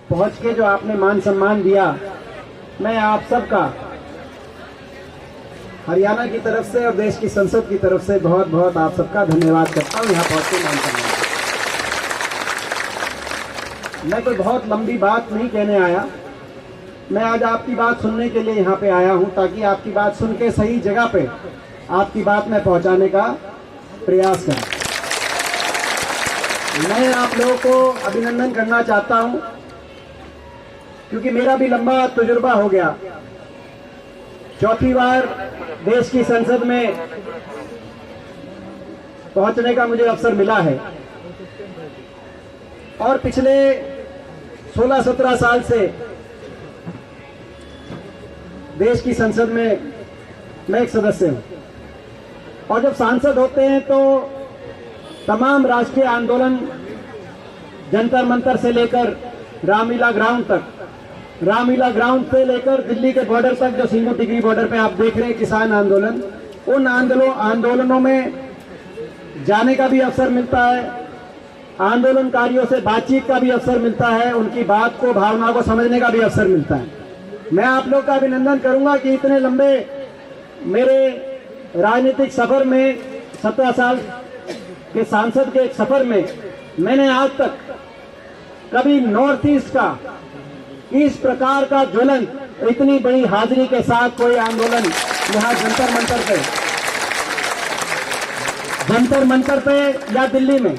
पहुंच के जो आपने मान सम्मान दिया, मैं आप सबका हरियाणा की तरफ से और देश की संसद की तरफ से बहुत बहुत आप सबका धन्यवाद करता हूं। यहाँ पहुंच के मान सम्मान, मैं कोई बहुत लंबी बात नहीं कहने आया। मैं आज आपकी बात सुनने के लिए यहाँ पे आया हूँ, ताकि आपकी बात सुन के सही जगह पे आपकी बात मैं पहुँचाने का प्रयास करूँ। मैं आप लोगों को अभिनंदन करना चाहता हूँ, क्योंकि मेरा भी लंबा तजुर्बा हो गया। चौथी बार देश की संसद में पहुंचने का मुझे अवसर मिला है, और पिछले 16-17 साल से देश की संसद में मैं एक सदस्य हूं। और जब सांसद होते हैं तो तमाम राष्ट्रीय आंदोलन, जंतर मंतर से लेकर रामलीला ग्राउंड तक, रामलीला ग्राउंड से लेकर दिल्ली के बॉर्डर तक, जो सिंगू टिकरी बॉर्डर पे आप देख रहे हैं किसान आंदोलन, उन आंदोलनों में जाने का भी अवसर मिलता है, आंदोलनकारियों से बातचीत का भी अवसर मिलता है, उनकी बात को, भावना को समझने का भी अवसर मिलता है। मैं आप लोग का अभिनंदन करूंगा कि इतने लंबे मेरे राजनीतिक सफर में, 17 साल के सांसद के एक सफर में, मैंने आज तक कभी नॉर्थ ईस्ट का इस प्रकार का ज्वलन, इतनी बड़ी हाजिरी के साथ कोई आंदोलन यहाँ जंतर मंतर पे या दिल्ली में,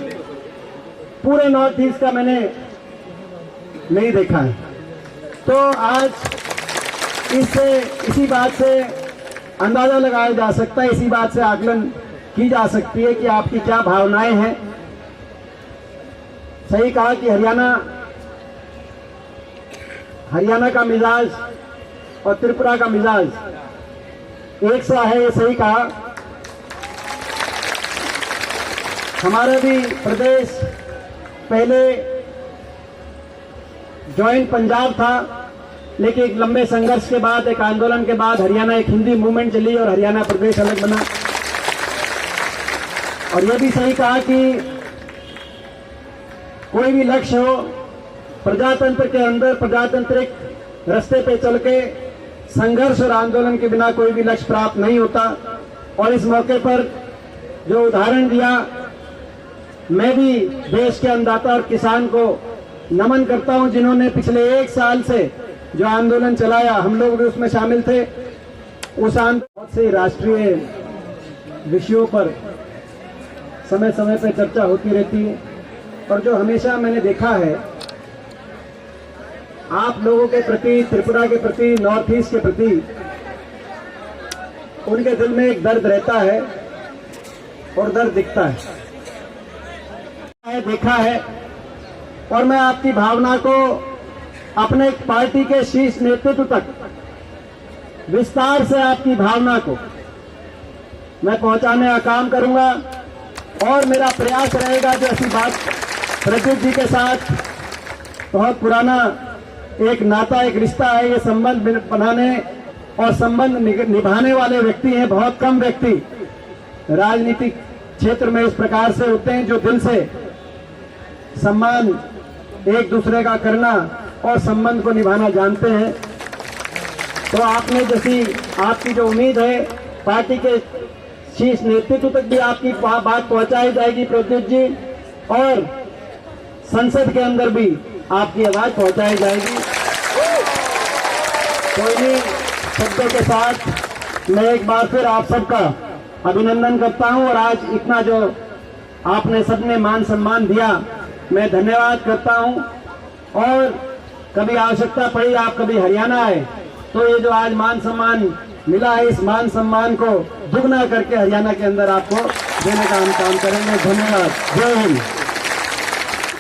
पूरे नॉर्थ ईस्ट का मैंने नहीं देखा है। तो आज इसी बात से अंदाजा लगाया जा सकता है, इसी बात से आकलन की जा सकती है कि आपकी क्या भावनाएं हैं। सही कहा कि हरियाणा का मिजाज और त्रिपुरा का मिजाज एक सा है, ये सही कहा। हमारा भी प्रदेश पहले जॉइंट पंजाब था, लेकिन एक लंबे संघर्ष के बाद, एक आंदोलन के बाद हरियाणा एक हिंदी मूवमेंट चली और हरियाणा प्रदेश अलग बना। और यह भी सही कहा कि कोई भी लक्ष्य हो, प्रजातंत्र के अंदर प्रजातांत्रिक रास्ते पे चल के संघर्ष और आंदोलन के बिना कोई भी लक्ष्य प्राप्त नहीं होता। और इस मौके पर जो उदाहरण दिया, मैं भी देश के अन्नदाता और किसान को नमन करता हूं, जिन्होंने पिछले 1 साल से जो आंदोलन चलाया, हम लोग भी उसमें शामिल थे। उस आंदोलन बहुत से राष्ट्रीय विषयों पर समय समय पर चर्चा होती रहती है, और जो हमेशा मैंने देखा है, आप लोगों के प्रति, त्रिपुरा के प्रति, नॉर्थ ईस्ट के प्रति उनके दिल में एक दर्द रहता है और दर्द दिखता है, देखा है। और मैं आपकी भावना को अपने पार्टी के शीर्ष नेतृत्व तक विस्तार से, आपकी भावना को मैं पहुंचाने का काम करूंगा। और मेरा प्रयास रहेगा, जो ऐसी बात प्रदीप जी के साथ बहुत पुराना एक नाता, एक रिश्ता है, ये संबंध बनाने और संबंध निभाने वाले व्यक्ति हैं। बहुत कम व्यक्ति राजनीतिक क्षेत्र में इस प्रकार से होते हैं, जो दिल से सम्मान एक दूसरे का करना और संबंध को निभाना जानते हैं। तो आपने आपकी जो उम्मीद है, पार्टी के शीर्ष नेतृत्व तक भी आपकी बात पहुंचाई जाएगी प्रद्युत जी, और संसद के अंदर भी आपकी आवाज पहुंचाई जाएगी। तो इन्हीं शब्दों के साथ मैं एक बार फिर आप सबका अभिनंदन करता हूं, और आज इतना जो आपने सबने मान सम्मान दिया, मैं धन्यवाद करता हूं। और कभी आवश्यकता पड़ी, आप कभी हरियाणा आए, तो ये जो आज मान सम्मान मिला है, इस मान सम्मान को दुगना करके हरियाणा के अंदर आपको देने का हम काम करेंगे। धन्यवाद। जय हिंद।